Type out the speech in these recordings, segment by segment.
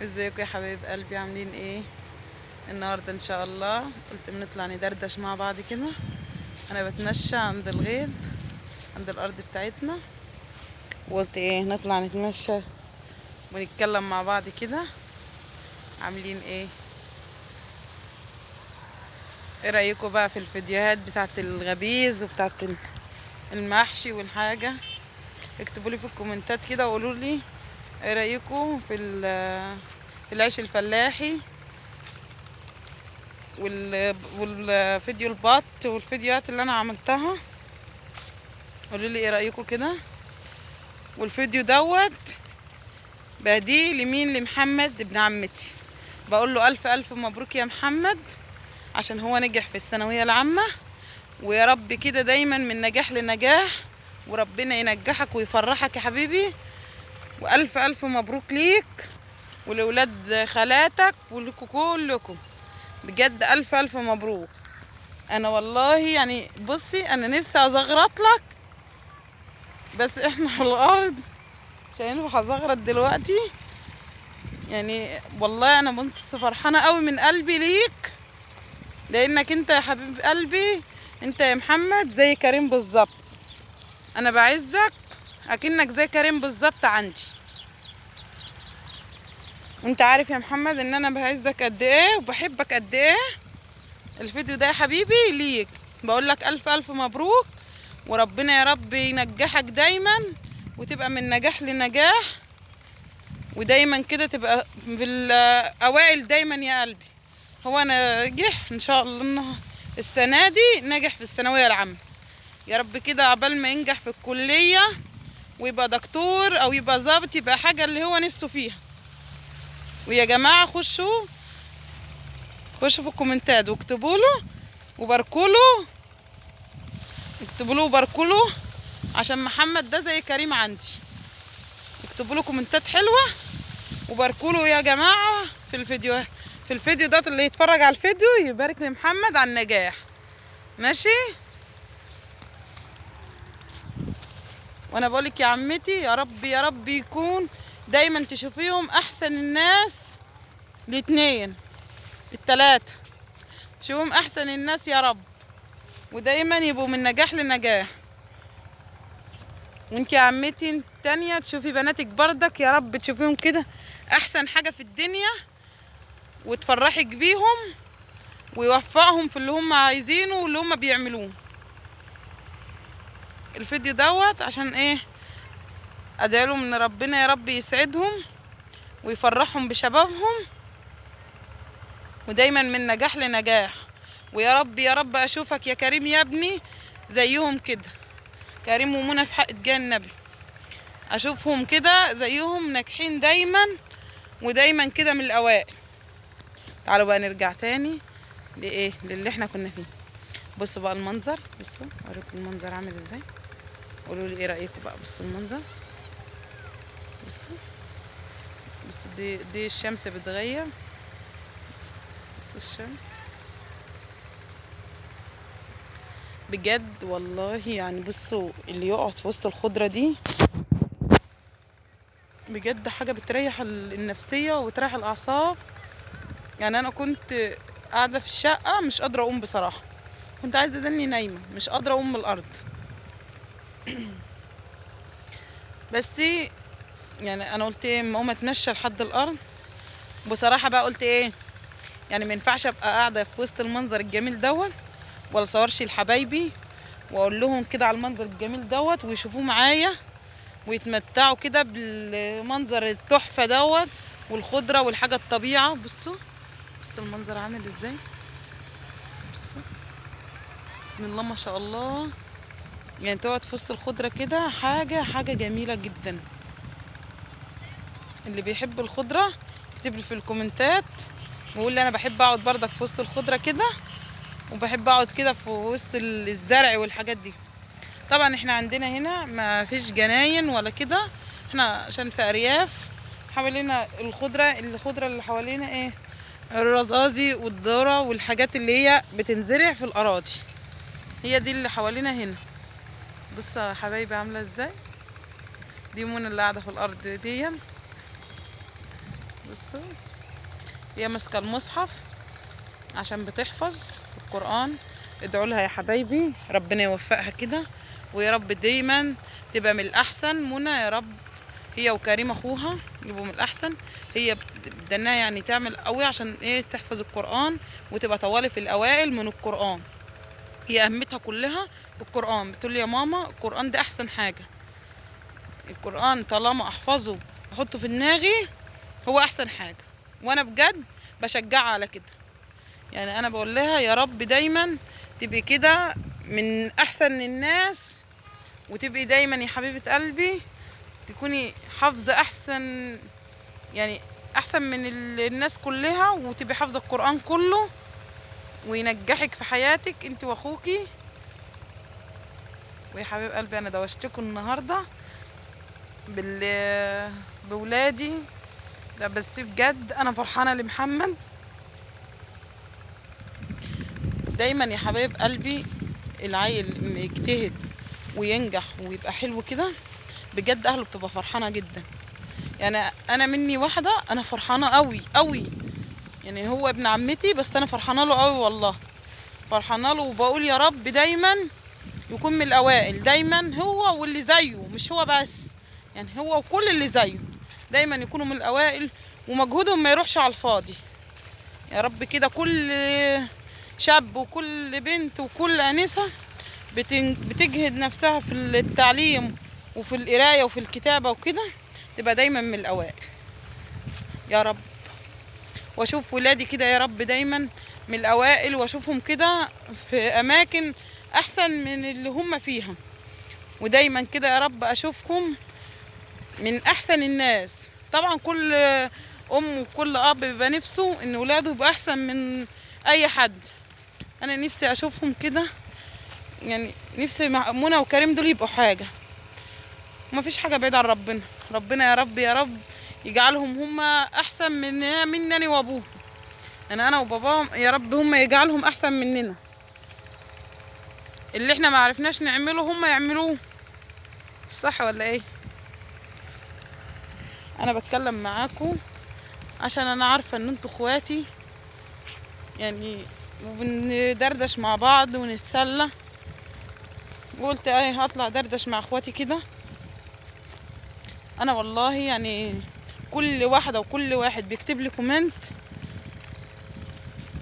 ازيكم يا حبايب قلبي؟ عاملين ايه النهارده؟ ان شاء الله قلت بنطلع ندردش مع بعض كده. انا بتمشى عند الغيط، عند الارض بتاعتنا، وقلت ايه نطلع نتمشى ونتكلم مع بعض كده. عاملين ايه؟ ايه رايكم بقى في الفيديوهات بتاعت الغبيز وبتاعت المحشي والحاجه؟ اكتبوا لي في الكومنتات كده وقولوا لي ايه رايكم في في العيش الفلاحي والفيديو البط والفيديوهات اللي انا عملتها. قولوا لي ايه رايكم كده. والفيديو دوت بهديه لمين؟ لمحمد ابن عمتي. بقول له الف الف مبروك يا محمد، عشان هو نجح في الثانويه العامه، ويا رب كده دايما من نجاح لنجاح، وربنا ينجحك ويفرحك يا حبيبي. والف الف مبروك ليك ولولاد خالاتك ولكم كلكم، بجد الف الف مبروك. انا والله يعني بصي انا نفسي ازغرط لك، بس احنا على الارض مش هينفع ازغرط دلوقتي. يعني والله انا بص فرحانه قوي من قلبي ليك، لانك انت يا حبيب قلبي، انت يا محمد زي كريم بالظبط. انا بعزك اكنك زي كريم بالظبط عندي. وانت عارف يا محمد ان انا بعزك قد ايه وبحبك قد ايه. الفيديو ده يا حبيبي ليك، بقول لك الف الف مبروك، وربنا يا رب ينجحك دايما، وتبقى من نجاح لنجاح، ودايما كده تبقى في الاوائل دايما يا قلبي. هو نجح ان شاء الله السنه دي، نجح في الثانويه العامه. يا رب كده عبال ما ينجح في الكليه ويبقى دكتور او يبقى ضابط، يبقى حاجه اللي هو نفسه فيها. ويا جماعه خشوا في الكومنتات واكتبوا له وباركوا له، اكتبوا له وباركوا له، عشان محمد ده زي كريم عندي. اكتبوا له كومنتات حلوه وباركوا له يا جماعه في الفيديو. في الفيديو ده اللي يتفرج على الفيديو يبارك لمحمد على النجاح، ماشي؟ وانا بقولك يا عمتي يا رب يا رب يكون دايما تشوفيهم احسن الناس، الاتنين التلاتة تشوفهم احسن الناس يا رب، ودايما يبقوا من نجاح لنجاح. وانت يا عمتي التانية تشوفي بناتك بردك يا رب تشوفيهم كده احسن حاجة في الدنيا، وتفرحك بيهم ويوفقهم في اللي هم عايزينه واللي هم بيعملوه. الفيديو دوت عشان ايه؟ ادعيلهم ان ربنا يا رب يسعدهم ويفرحهم بشبابهم، ودايما من نجاح لنجاح. ويا رب يا رب اشوفك يا كريم يا ابني زيهم كده، كريم ومنى في حق جاه النبي، اشوفهم كده زيهم ناجحين دايما ودايما كده من الاوائل. تعالوا بقى نرجع تاني لايه، للي احنا كنا فيه. بصوا بقى المنظر، بصوا اوريكم المنظر عامل ازاي، قولوا لي ايه رايكم بقى. بصوا المنظر، بصوا بس دي الشمس بتغير، بصوا الشمس بجد والله. يعني بصوا اللي يقعد في وسط الخضرة دي بجد حاجة بتريح النفسية وتريح الأعصاب. يعني أنا كنت قاعدة في الشقة مش قادرة أقوم بصراحة، كنت عايزة أدني نايمة مش قادرة أقوم من الأرض. بس يعني أنا قلت إيه أما أقوم أتمشى لحد الأرض. بصراحة بقى قلت إيه، يعني مينفعش أبقى قاعدة في وسط المنظر الجميل دوت ولا صورش لحبايبي وأقول لهم كده على المنظر الجميل دوت ويشوفوه معايا ويتمتعوا كده بالمنظر التحفة دوت والخضرة والحاجة الطبيعة. بصوا المنظر عامل ازاي، بصوا بسم الله ما شاء الله. يعني تقعد في وسط الخضرة كده حاجة جميلة جدا. اللي بيحب الخضرة يكتب لي في الكومنتات ويقول لي انا بحب اقعد بردك في وسط الخضرة كده، وبحب اقعد كده في وسط الزرع والحاجات دي. طبعا احنا عندنا هنا ما فيش جناين ولا كده، احنا عشان في ارياف حوالينا الخضرة اللي حوالينا ايه، الرزازي والذرة والحاجات اللي هي بتنزرع في الاراضي، هي دي اللي حوالينا هنا. بصوا يا حبايبي عامله ازاي، دي منى اللي قاعده في الارض دي. بصوا هي ماسكه المصحف عشان بتحفظ القرآن. ادعوا لها يا حبايبي، ربنا يوفقها كده، ويا رب دايما تبقى من الأحسن. منى يا رب هي وكريم أخوها يبقوا من الأحسن. هي بدنا يعني تعمل قوي عشان ايه تحفظ القرآن وتبقى طوالي في الأوائل من القرآن. هي أهمتها كلها القرآن. بتقول لي يا ماما القرآن ده أحسن حاجة، القرآن طالما أحفظه وأحطه في دماغي هو أحسن حاجة. وأنا بجد بشجعها على كده. يعني انا بقول لها يا رب دايما تبقي كده من احسن الناس، وتبقي دايما يا حبيبة قلبي تكوني حافظة احسن، يعني احسن من الناس كلها، وتبقي حافظة القرآن كله وينجحك في حياتك انت واخوكي. ويا حبيب قلبي انا دوشتكم النهاردة بولادي ده، بس بجد انا فرحانة لمحمد. دايما يا حبايب قلبي العيل لما يجتهد وينجح ويبقى حلو كده بجد اهله بتبقى فرحانه جدا. يعني انا مني واحده انا فرحانه قوي قوي. يعني هو ابن عمتي بس انا فرحانه له قوي والله، فرحانه له وبقول يا رب دايما يكون من الاوائل، دايما هو واللي زيه، مش هو بس، يعني هو وكل اللي زيه دايما يكونوا من الاوائل ومجهودهم ما يروحش على الفاضي. يا رب كده كل شاب وكل بنت وكل انسه بتجهد نفسها في التعليم وفي القرايه وفي الكتابه وكده تبقى دايما من الاوائل يا رب. واشوف ولادي كده يا رب دايما من الاوائل، واشوفهم كده في اماكن احسن من اللي هم فيها، ودايما كده يا رب اشوفكم من احسن الناس. طبعا كل ام وكل اب بيبقى نفسه ان ولاده يبقى احسن من اي حد. انا نفسي اشوفهم كده، يعني نفسي منى وكريم دول يبقوا حاجه، ومفيش حاجه بعيده عن ربنا. ربنا يا رب يا رب يجعلهم هما احسن مني انا وابوهم. يعني انا وباباهم يا رب هما يجعلهم احسن مننا، اللي احنا ما عرفناش نعمله هما يعملوه. صح ولا ايه؟ انا بتكلم معاكم عشان انا عارفه ان انتوا اخواتي، يعني وبندردش مع بعض ونتسلى، وقلت ايه هطلع دردش مع اخواتي كده. انا والله يعني كل واحده وكل واحد بيكتب لي كومنت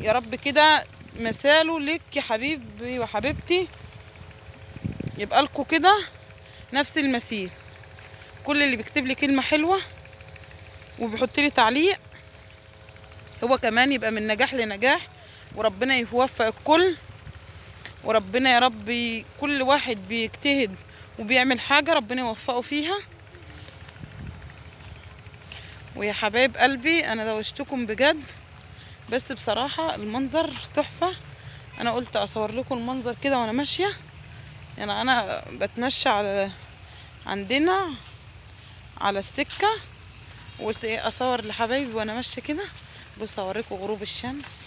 يا رب كده مثاله لك يا حبيبي وحبيبتي، يبقى لكم كده نفس المثيل. كل اللي بيكتب لي كلمه حلوه وبيحط لي تعليق هو كمان يبقى من نجاح لنجاح، وربنا يوفق الكل. وربنا يا رب كل واحد بيجتهد وبيعمل حاجه ربنا يوفقه فيها. ويا حبايب قلبي انا دوشتكم بجد، بس بصراحه المنظر تحفه. انا قلت اصور لكم المنظر كده وانا ماشيه، يعني انا بتمشى عندنا على السكه، وقلت ايه اصور لحبايبي وانا ماشيه كده. بصوا اوريكم غروب الشمس،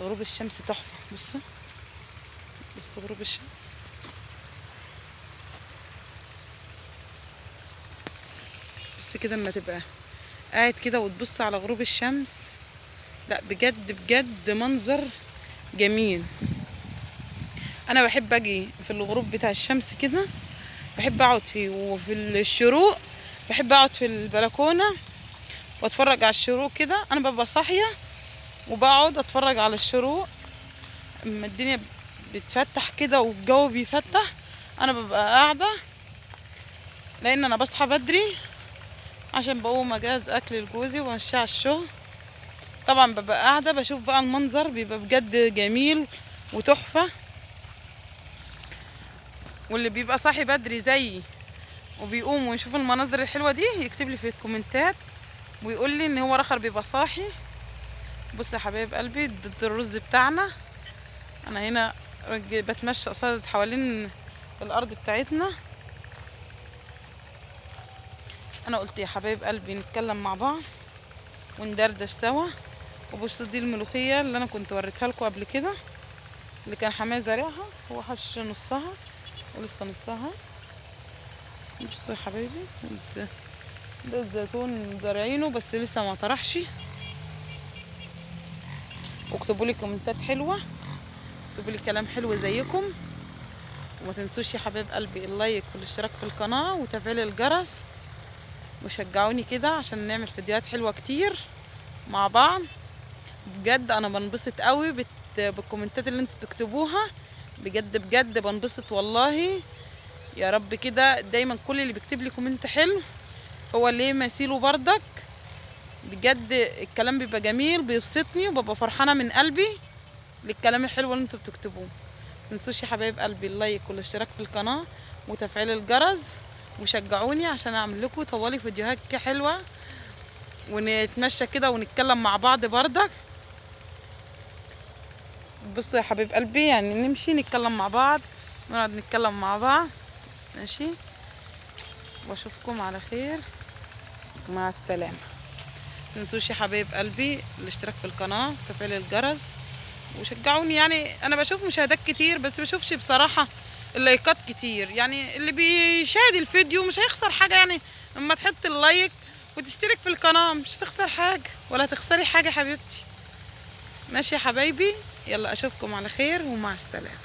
غروب الشمس تحفه. بصوا بصوا غروب الشمس، بس كده اما تبقى قاعد كده وتبص على غروب الشمس، لا بجد بجد منظر جميل. انا بحب اجي في الغروب بتاع الشمس كده، بحب اقعد فيه، وفي الشروق بحب اقعد في البلكونه واتفرج على الشروق كده. انا ببقى صاحيه وبقعد اتفرج على الشروق اما الدنيا بتفتح كده والجو بيفتح. انا ببقى قاعده لان انا بصحى بدري عشان بقوم اجهز اكل لجوزي وامشيه على الشغل. طبعا ببقى قاعده بشوف بقى المنظر بيبقى بجد جميل وتحفه. واللي بيبقى صاحي بدري زيي وبيقوم ويشوف المناظر الحلوه دي يكتب لي في الكومنتات ويقول لي ان هو رخر بيبقى صاحي. بص يا حبايب قلبي ضد الرز بتاعنا، انا هنا بتمشى قصاد حوالين الارض بتاعتنا. انا قلت يا حبايب قلبي نتكلم مع بعض وندردش سوا. وبصوا دي الملوخيه اللي انا كنت وريتها لكم قبل كده، اللي كان حماية زارعها، هو حش نصها ولسه نصها. بصوا يا حبايبي ده الزيتون زارعينه بس لسه ما طرحش. واكتبوا لي كومنتات حلوه، اكتبوا لي كلام حلو زيكم، وما تنسوش يا حبايب قلبي اللايك والاشتراك في القناه وتفعيل الجرس، وشجعوني كده عشان نعمل فيديوهات حلوه كتير مع بعض. بجد انا بنبسط قوي بالكومنتات اللي انتوا بتكتبوها، بجد بجد بنبسط والله. يا رب كده دايما كل اللي بيكتب لي كومنت حلو هو ليه مثيله بردك. بجد الكلام بيبقى جميل بيبسطني وببقى فرحانه من قلبي للكلام الحلو اللي انتوا بتكتبوه. متنسوش يا حبايب قلبي اللايك والاشتراك في القناه وتفعيل الجرس، وشجعوني عشان اعمل لكم طوالي فيديوهات حلوه، ونتمشى كده ونتكلم مع بعض بردك. بصوا يا حبيب قلبي يعني نمشي نتكلم مع بعض، نقعد نتكلم مع بعض ماشي. واشوفكم على خير، مع السلامه. متنسوش يا حبايب قلبي الاشتراك في القناه وتفعيل الجرس، وشجعوني. يعني انا بشوف مشاهدات كتير بس بشوفش بصراحه اللايكات كتير. يعني اللي بيشاهد الفيديو مش هيخسر حاجه، يعني اما تحط اللايك وتشترك في القناه مش هتخسر حاجه ولا تخسري حاجه حبيبتي. ماشي يا حبايبي، يلا اشوفكم على خير ومع السلامه.